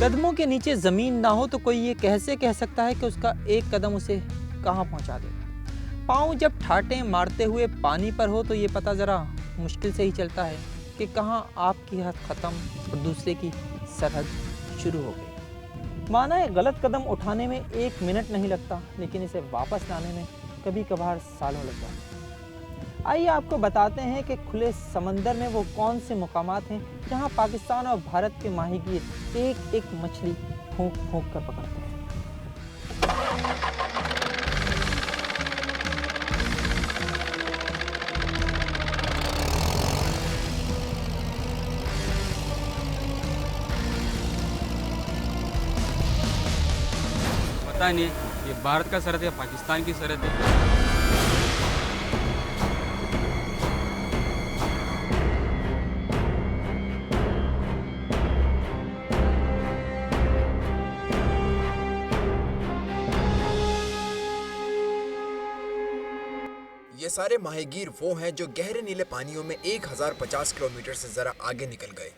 कदमों के नीचे ज़मीन ना हो तो कोई ये कैसे कह सकता है कि उसका एक कदम उसे कहाँ पहुँचा देगा। पाँव जब ठाटें मारते हुए पानी पर हो तो ये पता ज़रा मुश्किल से ही चलता है कि कहाँ आपकी हद ख़त्म और दूसरे की सरहद शुरू हो गई। माना है गलत कदम उठाने में 1 मिनट नहीं लगता, लेकिन इसे वापस लाने में कभी कभार सालों लग जाते हैं। आइए आपको बताते हैं कि खुले समंदर में वो कौन से मुकामात हैं जहां पाकिस्तान और भारत के माहीगीर एक एक मछली फूंक फूंक कर पकड़ते हैं। पता नहीं ये भारत का सरहद है या पाकिस्तान की सरहद है। ये सारे माहीगीर वो हैं जो गहरे नीले पानियों में 1050 किलोमीटर से जरा आगे निकल गए।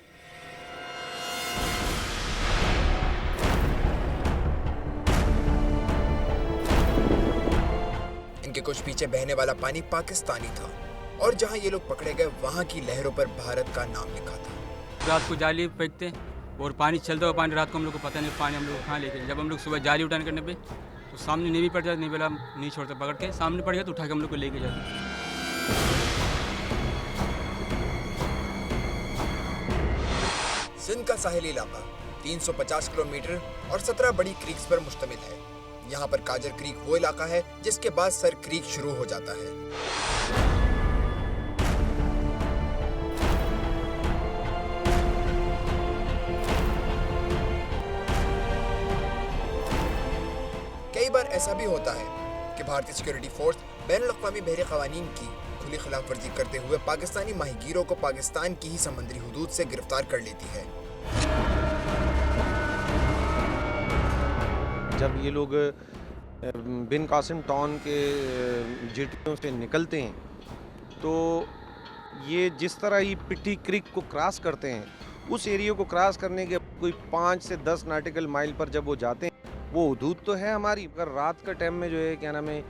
इनके कुछ पीछे बहने वाला पानी पाकिस्तानी था और जहां ये लोग पकड़े गए वहां की लहरों पर भारत का नाम लिखा था। रात को जाली फेंकते और पानी चलता हुआ पानी रात को हम लोग को पता नहीं पानी हम लोग कहाँ लेके। जब हम लोग सुबह जाली उठाने करने पे तो सामने नहीं भी पड़ जाता, नहीं वाला नहीं छोड़ता, पकड़ के सामने पड़ गया तो उठा के हम लोग को लेके जाते। सिंध का साहिली इलाका 350 किलोमीटर और 17 बड़ी क्रीक्स पर मुश्तमिल है। यहाँ पर काजर क्रीक वो इलाका है जिसके बाद सर क्रीक शुरू हो जाता है। कई बार ऐसा भी होता है कि भारतीय सिक्योरिटी फोर्स बैनुल-अक़वामी बहरी क़वानीन की खुली खिलाफ वर्जी करते हुए पाकिस्तानी माहीगीरों को पाकिस्तान की ही समुद्री हुदूद से गिरफ्तार कर लेती है। जब ये लोग बिन कासिम टाउन के जेटियों से निकलते हैं तो ये जिस तरह ही पिट्टी क्रीक को क्रॉस करते हैं, उस एरिया को क्रॉस करने के कोई 5 से 10 नॉटिकल माइल पर जब वो जाते हैं, वो हुदूद तो है हमारी, अगर रात का टाइम में जो है क्या नाम है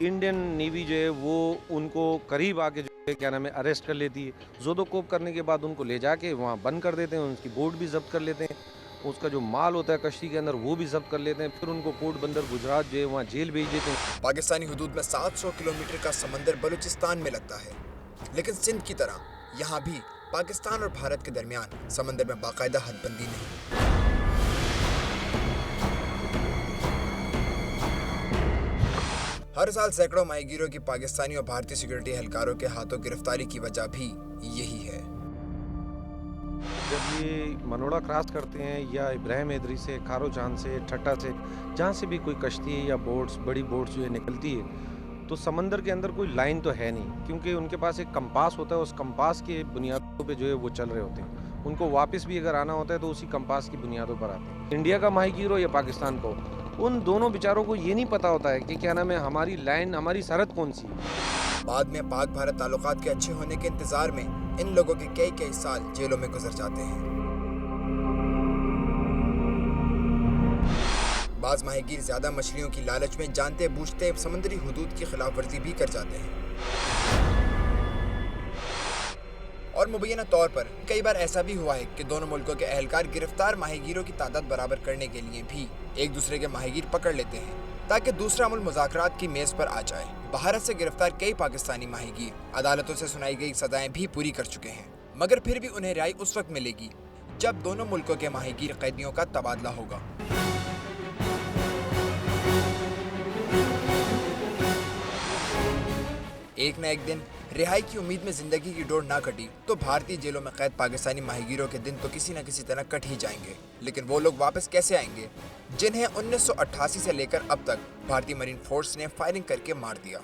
इंडियन नेवी जो है वो उनको करीब आके जो है क्या नाम है अरेस्ट कर लेती है। ज़ोदोकोप करने के बाद उनको ले जाके वहाँ बंद कर देते हैं, उनकी बोट भी जब्त कर लेते हैं, उसका जो माल होता है कश्ती के अंदर वो भी जब्त कर लेते हैं, फिर उनको पोर्ट बंदर गुजरात जो है वहाँ जेल भेज देते हैं। पाकिस्तानी हुदूद में 700 किलोमीटर का समंदर बलूचिस्तान में लगता है, लेकिन सिंध की तरह यहाँ भी पाकिस्तान और भारत के दरमियान समंदर में बाकायदा हदबंदी नहीं। हर साल सैकड़ों माहीगीरों की पाकिस्तानी और भारतीय सिक्योरिटी एहलकारों के हाथों गिरफ्तारी की वजह भी यही है। जब ये मनोड़ा क्रॉस करते हैं या इब्राहिम एदरी से, खारो चांद से, ठट्टा से, जहाँ से भी कोई कश्ती या बोट्स, बड़ी बोट्स जो है निकलती है, तो समंदर के अंदर कोई लाइन तो है नहीं, क्योंकि उनके पास एक कंपास होता है। उस कंपास के बुनियादों पे जो है वो चल रहे होते हैं। उनको वापस भी अगर आना होता है तो उसी कंपास की बुनियादों पर आते हैं। इंडिया का माहीगीर हो या पाकिस्तान को, उन दोनों बेचारों को ये नहीं पता होता है कि क्या नाम है हमारी लाइन, हमारी सरहद कौन सी है। बाद में पाक भारत ताल्लुकात के अच्छे होने के इंतजार में इन लोगों के कई साल जेलों में गुजर जाते हैं। बाज माहीगीर ज्यादा मछलियों की लालच में जानते बूझते समुद्री हुदूद की खिलाफ वर्जी भी कर जाते हैं। और मुबैना तौर पर कई बार ऐसा भी हुआ है कि दोनों मुल्कों के एहलकार गिरफ्तार माहीगीरों की तादाद बराबर करने के लिए भी एक दूसरे के माहीगीर पकड़ लेते हैं ताकि दूसरा मुल्क मुज़ाकरात की मेज पर आ जाए। भारत से गिरफ्तार कई पाकिस्तानी माहीगीर अदालतों से सुनाई गई सजाएं भी पूरी कर चुके हैं, मगर फिर भी उन्हें रिहाई उस वक्त मिलेगी जब दोनों मुल्कों के माहीगीर कैदियों का तबादला होगा। एक न एक दिन रिहाई की उम्मीद में जिंदगी की डोर ना कटी तो भारतीय जेलों में कैद पाकिस्तानी माहीगीरों के दिन तो किसी न किसी तरह कट ही जाएंगे। लेकिन वो लोग वापस कैसे आएंगे जिन्हें 1988 से लेकर अब तक भारतीय मरीन फोर्स ने फायरिंग करके मार दिया।